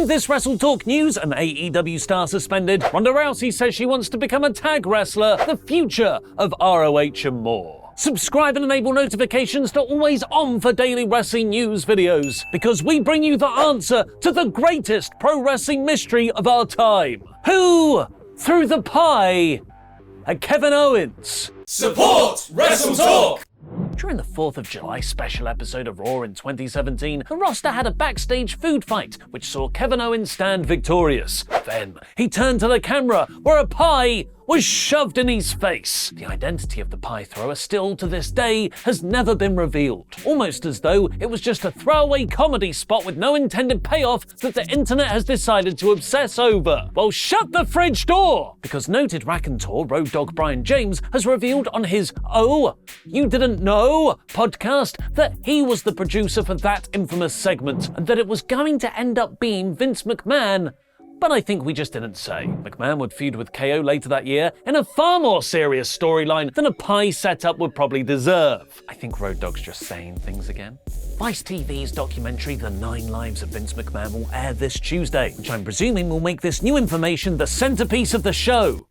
In this WrestleTalk news, an AEW star suspended, Ronda Rousey says she wants to become a tag wrestler, the future of ROH and more. Subscribe and enable notifications to always on for daily wrestling news videos, because we bring you the answer to the greatest pro wrestling mystery of our time. Who threw the pie at Kevin Owens? Support WrestleTalk! During the 4th of July special episode of Raw in 2017, the roster had a backstage food fight, which saw Kevin Owens stand victorious. Then, he turned to the camera, where a pie was shoved in his face. The identity of the pie thrower still to this day has never been revealed, almost as though it was just a throwaway comedy spot with no intended payoff that the internet has decided to obsess over. Well, shut the fridge door! Because noted raconteur Road Dogg Brian James has revealed on his Oh, You Didn't Know podcast that he was the producer for that infamous segment, and that it was going to end up being Vince McMahon. But I think we just didn't say. McMahon would feud with KO later that year in a far more serious storyline than a pie setup would probably deserve. I think Road Dogg's just saying things again. Vice TV's documentary The 9 Lives of Vince McMahon will air this Tuesday, which I'm presuming will make this new information the centerpiece of the show.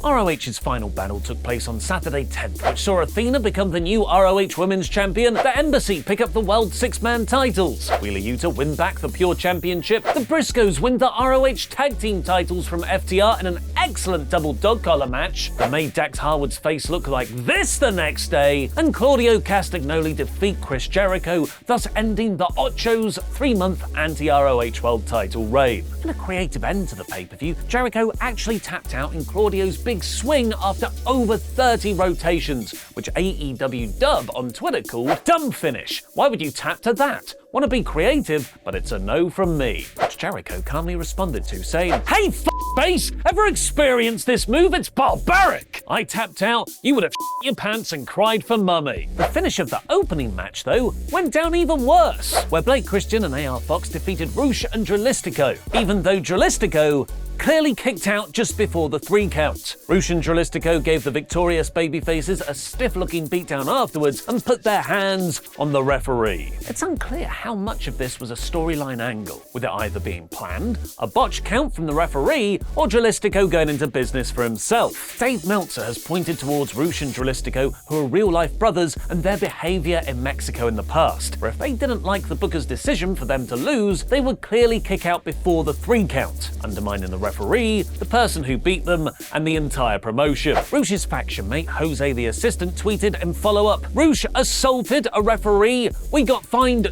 ROH's final battle took place on Saturday 10th, which saw Athena become the new ROH Women's Champion, the Embassy pick up the World Six-Man titles, Wheeler Yuta win back the Pure Championship, the Briscoes win the ROH Tag Team titles from FTR in an excellent double dog collar match, that made Dax Harwood's face look like this the next day, and Claudio Castagnoli defeat Chris Jericho, thus ending the Ocho's 3-month anti-ROH World title reign. In a creative end to the pay-per-view, Jericho actually tapped out in Claudio's big swing after over 30 rotations, which AEW Dub on Twitter called dumb finish. Why would you tap to that? Want to be creative, but it's a no from me. Which Jericho calmly responded to, saying, "Hey, face, ever experienced this move? It's barbaric! I tapped out, you would have your pants and cried for mummy." The finish of the opening match, though, went down even worse, where Blake Christian and AR Fox defeated Rush and Dralistico, even though Dralistico clearly kicked out just before the 3 count. Rush and Dralistico gave the victorious babyfaces a stiff-looking beatdown afterwards and put their hands on the referee. It's unclear how much of this was a storyline angle, with it either being planned, a botched count from the referee, or Dralistico going into business for himself. Dave Meltzer has pointed towards Rush and Dralistico, who are real-life brothers, and their behavior in Mexico in the past, where if they didn't like the booker's decision for them to lose, they would clearly kick out before the 3 count, undermining the referee, the person who beat them, and the entire promotion. Rush's faction mate Jose the Assistant tweeted in follow-up, "Rush assaulted a referee, we got fined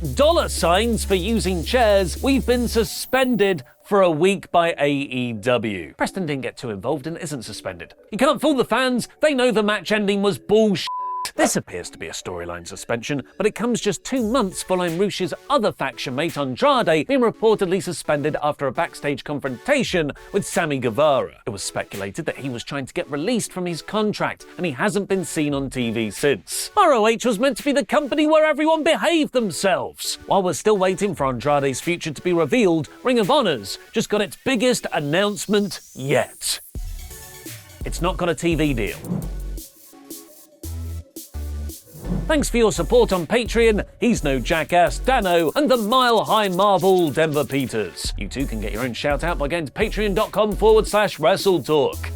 $signs for using chairs, we've been suspended for a week by AEW." Preston didn't get too involved and isn't suspended. You can't fool the fans, they know the match ending was bullshit. This appears to be a storyline suspension, but it comes just 2 months following Rush's other faction mate Andrade being reportedly suspended after a backstage confrontation with Sammy Guevara. It was speculated that he was trying to get released from his contract, and he hasn't been seen on TV since. ROH was meant to be the company where everyone behaved themselves. While we're still waiting for Andrade's future to be revealed, Ring of Honor's just got its biggest announcement yet. It's not got a TV deal. Thanks for your support on Patreon, He's No Jackass, Dano, and the Mile High Marvel, Denver Peters. You too can get your own shout out by going to patreon.com/WrestleTalk.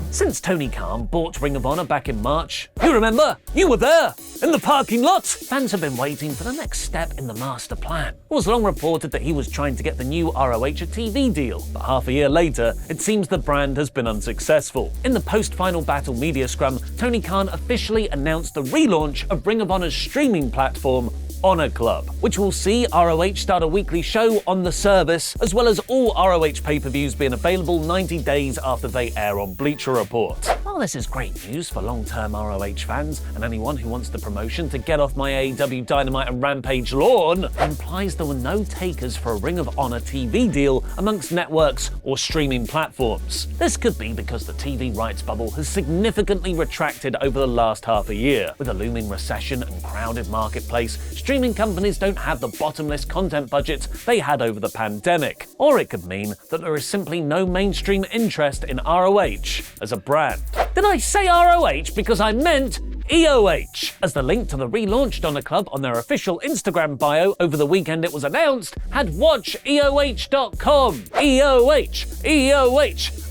Since Tony Khan bought Ring of Honor back in March, you remember, you were there, in the parking lot, fans have been waiting for the next step in the master plan. It was long reported that he was trying to get the new ROH a TV deal, but half a year later, it seems the brand has been unsuccessful. In the post-final battle media scrum, Tony Khan officially announced the relaunch of Ring of Honor's streaming platform, Honor Club, which will see ROH start a weekly show on the service, as well as all ROH pay-per-views being available 90 days after they air on Bleacher Report. While this is great news for long-term ROH fans and anyone who wants the promotion to get off my AEW Dynamite and Rampage lawn, it implies there were no takers for a Ring of Honor TV deal amongst networks or streaming platforms. This could be because the TV rights bubble has significantly retracted over the last half a year. With a looming recession and crowded marketplace, streaming companies don't have the bottomless content budgets they had over the pandemic. Or it could mean that there is simply no mainstream interest in ROH as a brand. Did I say ROH because I meant EOH, as the link to the relaunched Honor Club on their official Instagram bio over the weekend it was announced had watcheoh.com. EOH.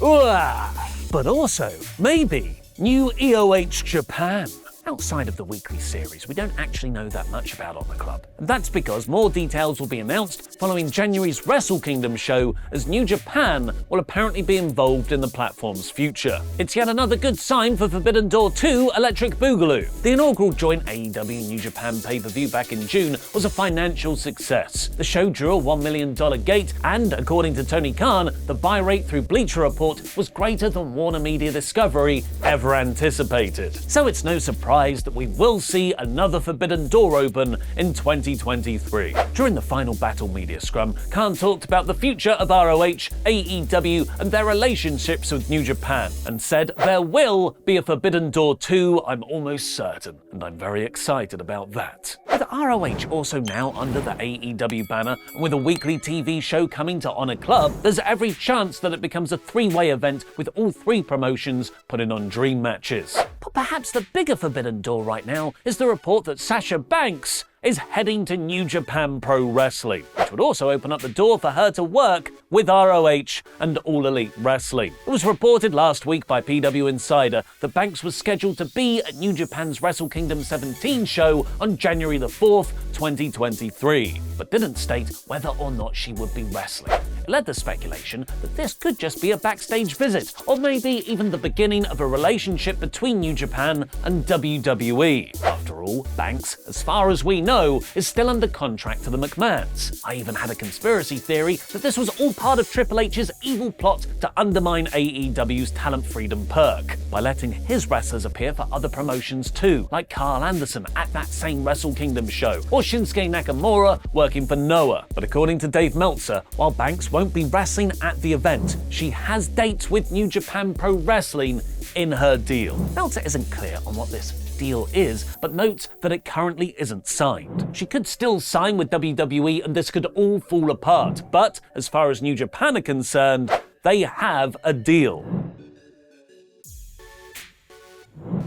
Ooh. But also, maybe, new EOH Japan. Outside of the weekly series, we don't actually know that much about Honor Club. And that's because more details will be announced following January's Wrestle Kingdom show, as New Japan will apparently be involved in the platform's future. It's yet another good sign for Forbidden Door 2 Electric Boogaloo. The inaugural joint AEW New Japan pay-per-view back in June was a financial success. The show drew a $1 million gate, and according to Tony Khan, the buy rate through Bleacher Report was greater than Warner Media Discovery ever anticipated. So it's no surprise that we will see another Forbidden Door open in 2023. During the final Battle Media Scrum, Khan talked about the future of ROH, AEW, and their relationships with New Japan, and said there will be a Forbidden Door 2, I'm almost certain, and I'm very excited about that. With ROH also now under the AEW banner, and with a weekly TV show coming to Honor Club, there's every chance that it becomes a three-way event with all three promotions putting on dream matches. But perhaps the bigger Forbidden Door right now is the report that Sasha Banks is heading to New Japan Pro Wrestling, which would also open up the door for her to work with ROH and All Elite Wrestling. It was reported last week by PW Insider that Banks was scheduled to be at New Japan's Wrestle Kingdom 17 show on January the 4th, 2023, but didn't state whether or not she would be wrestling. It led to speculation that this could just be a backstage visit, or maybe even the beginning of a relationship between New Japan and WWE. After all, Banks, as far as we know, is still under contract to the McMahons. I even had a conspiracy theory that this was all part of Triple H's evil plot to undermine AEW's talent freedom perk, by letting his wrestlers appear for other promotions too, like Carl Anderson at that same Wrestle Kingdom show, or Shinsuke Nakamura working for Noah. But according to Dave Meltzer, while Banks won't be wrestling at the event, she has dates with New Japan Pro Wrestling in her deal. Meltzer isn't clear on what this deal is, but notes that it currently isn't signed. She could still sign with WWE and this could all fall apart, but as far as New Japan are concerned, they have a deal.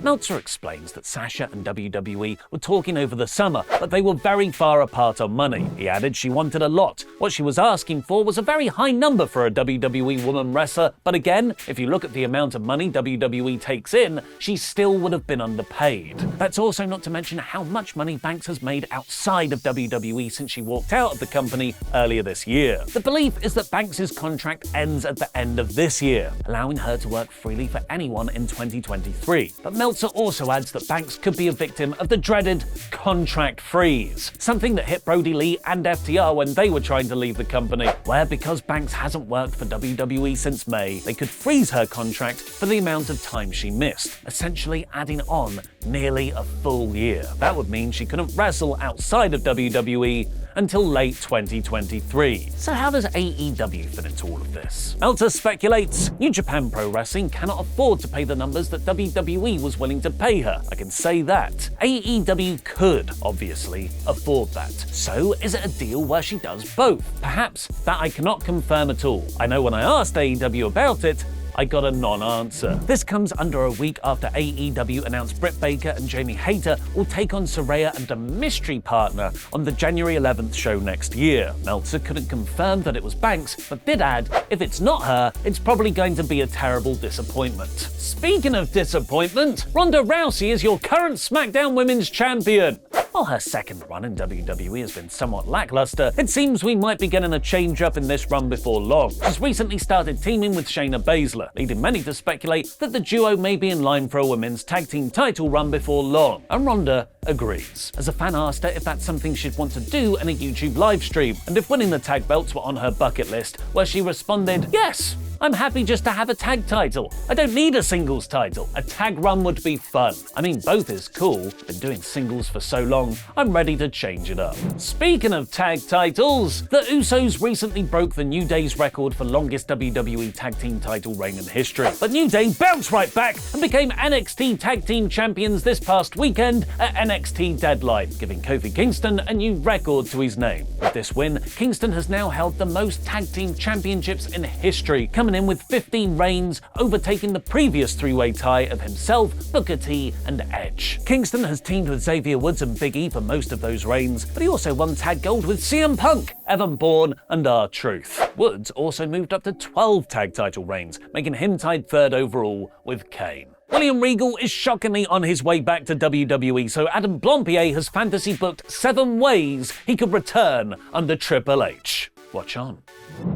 Meltzer explains that Sasha and WWE were talking over the summer, but they were very far apart on money. He added she wanted a lot. What she was asking for was a very high number for a WWE woman wrestler, but again, if you look at the amount of money WWE takes in, she still would have been underpaid. That's also not to mention how much money Banks has made outside of WWE since she walked out of the company earlier this year. The belief is that Banks' contract ends at the end of this year, allowing her to work freely for anyone in 2023. But Meltzer also adds that Banks could be a victim of the dreaded contract freeze, something that hit Brody Lee and FTR when they were trying to leave the company, where because Banks hasn't worked for WWE since May, they could freeze her contract for the amount of time she missed, essentially adding on nearly a full year. That would mean she couldn't wrestle outside of WWE until late 2023. So how does AEW fit into all of this? Meltzer speculates New Japan Pro Wrestling cannot afford to pay the numbers that WWE was willing to pay her. I can say that. AEW could, obviously, afford that. So is it a deal where she does both? Perhaps. That I cannot confirm at all. I know when I asked AEW about it, I got a non-answer. This comes under a week after AEW announced Britt Baker and Jamie Hayter will take on Saraya and a mystery partner on the January 11th show next year. Meltzer couldn't confirm that it was Banks, but did add, if it's not her, it's probably going to be a terrible disappointment. Speaking of disappointment, Ronda Rousey is your current SmackDown Women's Champion. While her second run in WWE has been somewhat lackluster, it seems we might be getting a change-up in this run before long. She's recently started teaming with Shayna Baszler, leading many to speculate that the duo may be in line for a women's tag team title run before long, and Ronda agrees. As a fan asked her if that's something she'd want to do in a YouTube live stream, and if winning the tag belts were on her bucket list, where she responded, "Yes! I'm happy just to have a tag title. I don't need a singles title. A tag run would be fun. I mean, both is cool. Been doing singles for so long, I'm ready to change it up." Speaking of tag titles, the Usos recently broke the New Day's record for longest WWE tag team title reign in history. But New Day bounced right back and became NXT tag team champions this past weekend at NXT Deadline, giving Kofi Kingston a new record to his name. With this win, Kingston has now held the most tag team championships in history, coming coming in with 15 reigns, overtaking the previous three-way tie of himself, Booker T, and Edge. Kingston has teamed with Xavier Woods and Big E for most of those reigns, but he also won tag gold with CM Punk, Evan Bourne, and R-Truth. Woods also moved up to 12 tag title reigns, making him tied third overall with Kane. William Regal is shockingly on his way back to WWE, so Adam Blampied has fantasy booked 7 ways he could return under Triple H. Watch on.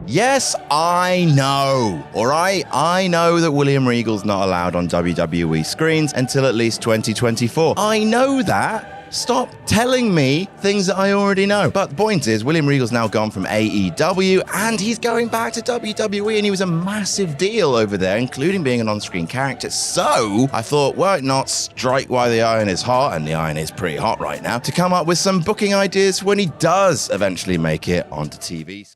Yes, I know. All right, I know that William Regal's not allowed on WWE screens until at least 2024. I know that. Stop telling me things that I already know. But the point is, William Regal's now gone from AEW and he's going back to WWE, and he was a massive deal over there, including being an on-screen character. So I thought, why not strike while the iron is hot, and the iron is pretty hot right now, to come up with some booking ideas when he does eventually make it onto TV.